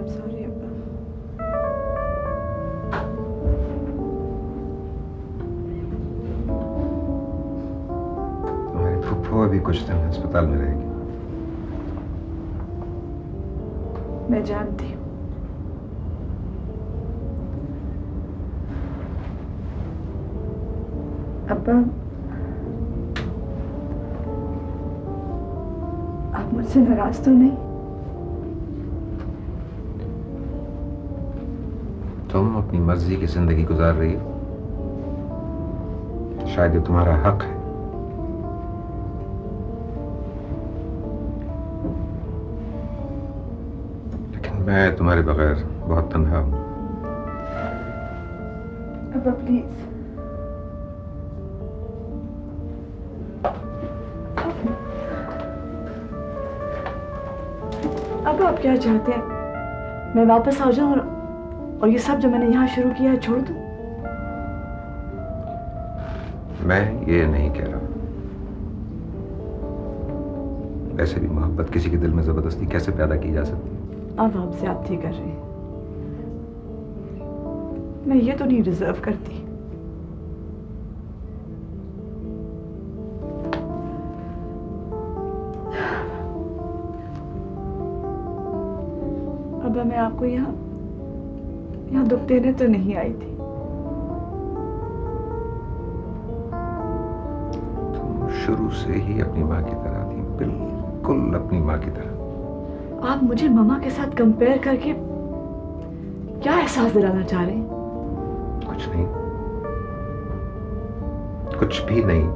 Sorry अब्बा। तुम्हारी फुफ्फो अभी कुछ दिन अस्पताल में रहेगी। मैं जानती हूँ। अब्बा, आप मुझसे नाराज तो नहीं? तुम अपनी मर्जी की जिंदगी गुजार रही हो, शायद ये तुम्हारा हक है। लेकिन मैं तुम्हारे बगैर बहुत तन्हा हूं। अब्बा प्लीज। अब आप क्या चाहते हैं? मैं वापस आ जाऊं और ये सब जो मैंने यहाँ शुरू किया है छोड़ दूं? मैं ये नहीं कह रहा। वैसे भी मोहब्बत किसी के दिल में जबरदस्ती कैसे पैदा की जा सकती है? अब आप ज्यादती कर रहे हैं। मैं ये तो नहीं डिजर्व करती। अब मैं आपको यहाँ दुख देने तो नहीं आई थी। तुम शुरू से ही अपनी माँ की तरह थी, बिल्कुल अपनी माँ की तरह। आप मुझे मम्मा के साथ कंपेयर करके क्या एहसास दिलाना चाह रहे हैं? कुछ नहीं, कुछ भी नहीं।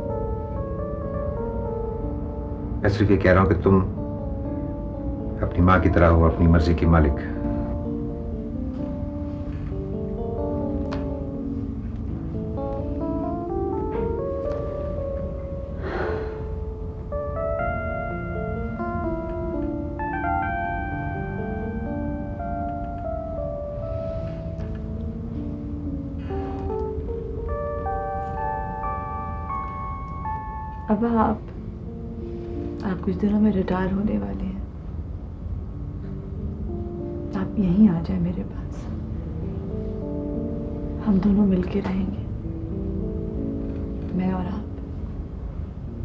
मैं सिर्फ ये कह रहा हूं कि तुम अपनी माँ की तरह हो, अपनी मर्जी की मालिक। अब आप कुछ दिनों में रिटायर होने वाले हैं। आप यहीं आ जाए मेरे पास। हम दोनों मिलके रहेंगे, मैं और आप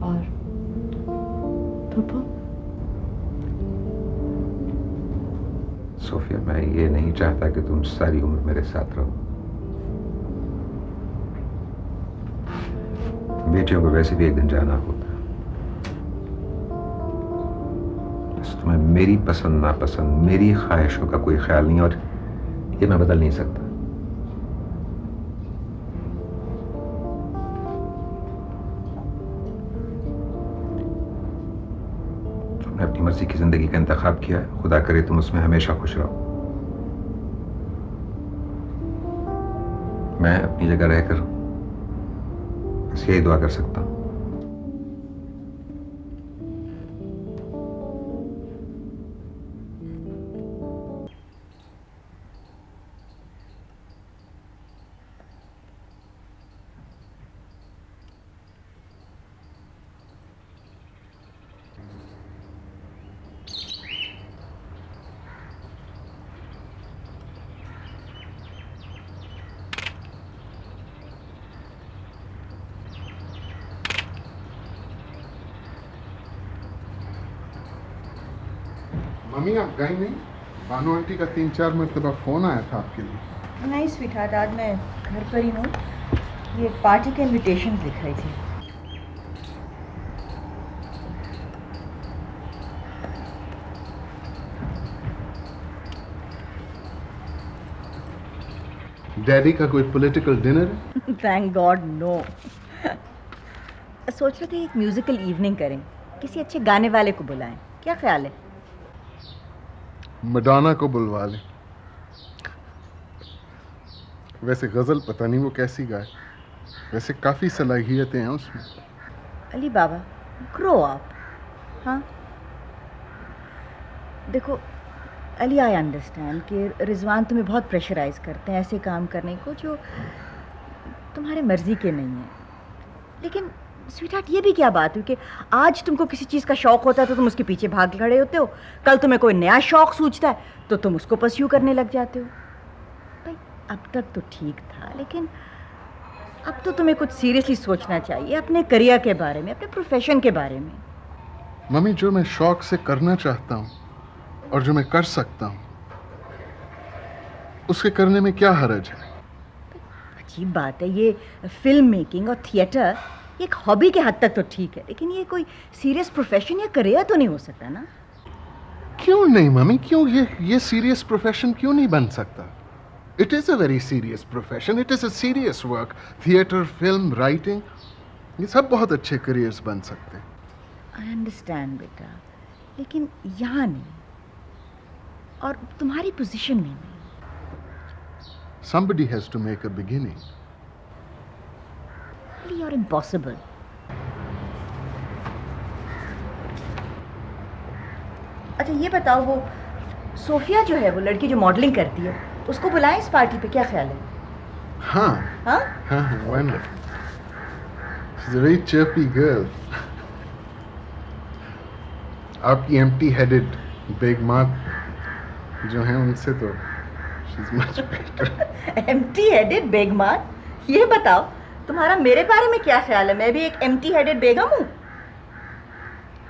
और फूफो। सोफिया, मैं ये नहीं चाहता कि तुम सारी उम्र मेरे साथ रहो। बेटियों को वैसे भी एक दिन जाना होता है। बस तुम्हें मेरी पसंद नापसंद, मेरी ख्वाहिशों का कोई ख्याल नहीं, और ये मैं बदल नहीं सकता। तुमने अपनी मर्जी की जिंदगी का इंतखाब किया है, खुदा करे तुम उसमें हमेशा खुश रहो। मैं अपनी जगह रहकर बस यही दुआ कर सकता हूं। मम्मी आप गई नहीं? बानो आंटी का 3-4 मरतबा फ़ोन आया था आपके लिए। नहीं स्वीटहार्ट, आज मैं घर पर ही हूँ। ये पार्टी के इनविटेशन लिख रही थी। डैडी का कोई political dinner? Thank God no. सोच रहे थे एक म्यूजिकल इवनिंग करें, किसी अच्छे गाने वाले को बुलाएं, क्या ख्याल है? मडोना को बुलवा लें। वैसे गज़ल पता नहीं वो कैसी गाए, वैसे काफ़ी सलाहियतें हैं उसमें। अली बाबा, ग्रो अप। हाँ देखो अली, आई अंडरस्टैंड कि रिजवान तुम्हें बहुत प्रेशराइज करते हैं ऐसे काम करने को जो तुम्हारे मर्जी के नहीं है, लेकिन स्वीटहार्ट, ये भी क्या बात हुई कि आज तुमको किसी चीज़ का शौक होता है तो तुम उसके पीछे भाग खड़े होते हो, कल तुम्हें कोई नया शौक सूझता है तो तुम उसको परस्यू करने लग जाते हो। भाई अब तक तो ठीक था, लेकिन अब तो तुम्हें कुछ सीरियसली सोचना चाहिए अपने करियर के बारे में, अपने प्रोफेशन के बारे में। मम्मी, जो मैं शौक से करना चाहता हूँ और जो मैं कर सकता हूँ, उसके करने में क्या हर्ज है? अजीब बात है, ये फिल्म मेकिंग और थिएटर एक हॉबी के हद तक तो ठीक है, लेकिन ये कोई सीरियस प्रोफेशन या करियर तो नहीं हो सकता ना। क्यों नहीं मम्मी, क्यों ये सीरियस प्रोफेशन क्यों नहीं बन सकता? It is a very serious profession, it is a serious work. Theatre, film, writing, ये सब बहुत अच्छे करियर्स बन सकते हैं। आई अंडरस्टैंड बेटा, लेकिन यहाँ नहीं, और तुम्हारी पोजीशन में नहीं। Somebody has to make a beginning. You're impossible. अच्छा ये बताओ, वो सोफिया जो है, वो लड़की जो मॉडलिंग करती है, उसको बुलाएं इस पार्टी पे, क्या ख्याल है? हाँ हाँ, हाँ, why not? She's a very chirpy girl. आपकी empty-headed big mouth जो है उनसे तो she's much better. Empty headed बेगमान? ये बताओ तुम्हारा मेरे बारे में क्या ख्याल है? मैं भी एक एम्प्टी हेडेड बेगम हूँ?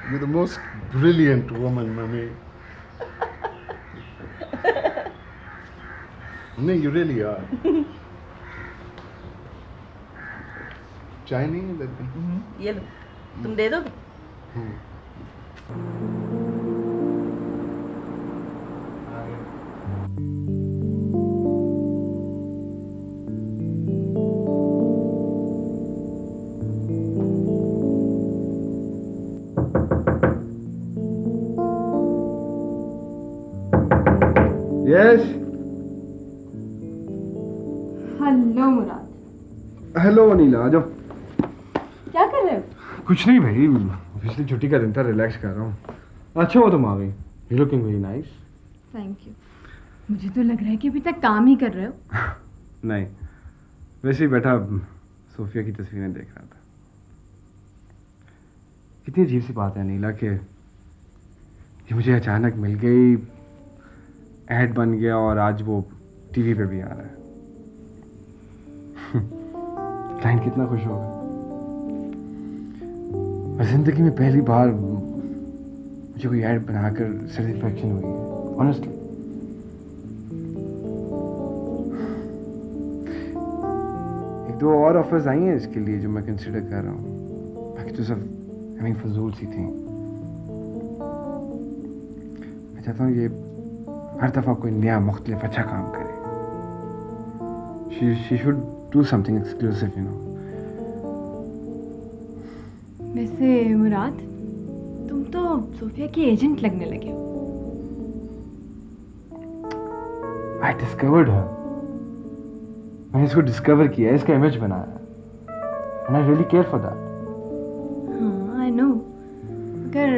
You're the most brilliant woman, mummy. No, you really are. चाय नहीं है लेकिन? ये लो, तुम दे दोगे? यस, हेलो मुराद, हेलो अनीला, आ जाओ। क्या कर रहे हो? कुछ नहीं भाई, पिछली छुट्टी का दिन था, रिलैक्स कर रहा हूँ। अच्छा हो तुम आ गई, you looking very nice. Thank you. मुझे तो लग रहा है कि अभी तक काम ही कर रहे हो। नहीं, वैसे ही बैठा सोफिया की तस्वीरें देख रहा था। कितनी अजीब सी बात है अनीला कि ये मुझे अचानक मिल गई, ऐड बन गया और आज वो टीवी पे भी आ रहा है। क्लाइंट कितना खुश होगा। और जिंदगी में पहली बार मुझे कोई ऐड बनाकर सेटिस्फैक्शन हुई है, ऑनेस्टली। एक दो और ऑफर्स आई हैं इसके लिए जो मैं कंसिडर कर रहा हूँ, बाकी तो सब हमें फजूल सी थी। मैं चाहता हूँ ये हर दफ़ा कोई नया मुख्तलिफ अच्छा काम करे। She should do something exclusive, you know. वैसे मुराद, तुम तो सोफिया की एजेंट लगने लगे हो। I discovered her. मैंने इसको डिस्कवर किया, इसका इमेज बनाया, and I really care for that. हाँ, आई नो, मगर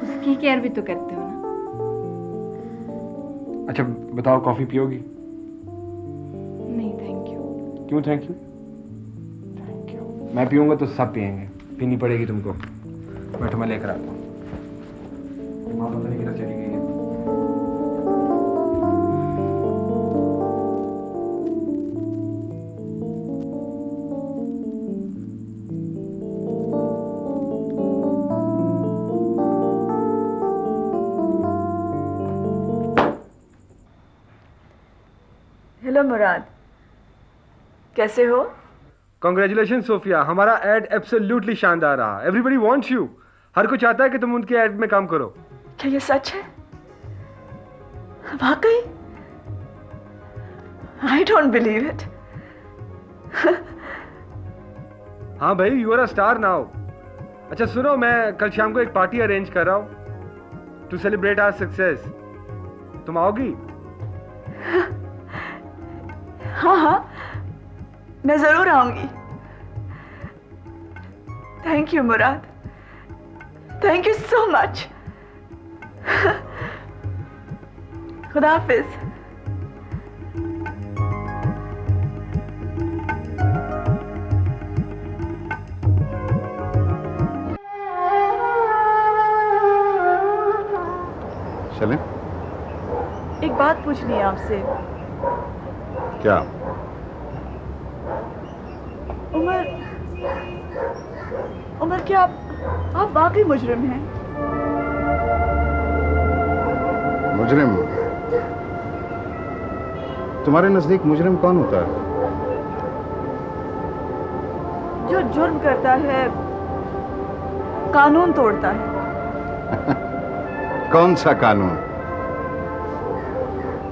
उसकी केयर भी तो करते हो ना। अच्छा बताओ, कॉफ़ी पियोगी? नहीं थैंक यू। क्यों थैंक यू? Thank you. मैं पीऊँगा तो सब पियेंगे, पीनी पड़ेगी तुमको। बैठो, मैं लेकर आता हूँ। माँ पता नहीं किधर चली गई है। हेलो मुराद, कैसे हो? कॉन्ग्रेचुलेशन सोफिया, हमारा एड एब्सोल्युटली शानदार रहा। Everybody wants you. हर कोई चाहता है कि तुम उनके एड में काम करो। क्या ये सच है? वाकई? I don't believe it. हाँ भाई, you are a star now. अच्छा सुनो, मैं कल शाम को एक पार्टी अरेंज कर रहा हूँ टू सेलिब्रेट आवर सक्सेस। तुम आओगी? हाँ हाँ, मैं जरूर आऊंगी। Thank you Murad, thank you so much. खुदा हाफिज। चलें? एक बात पूछनी है आपसे। क्या? उमर क्या आप वाकई मुजरिम हैं? मुजरिम? तुम्हारे नजदीक मुजरिम कौन होता है? जो जुर्म करता है, कानून तोड़ता है। कौन सा कानून?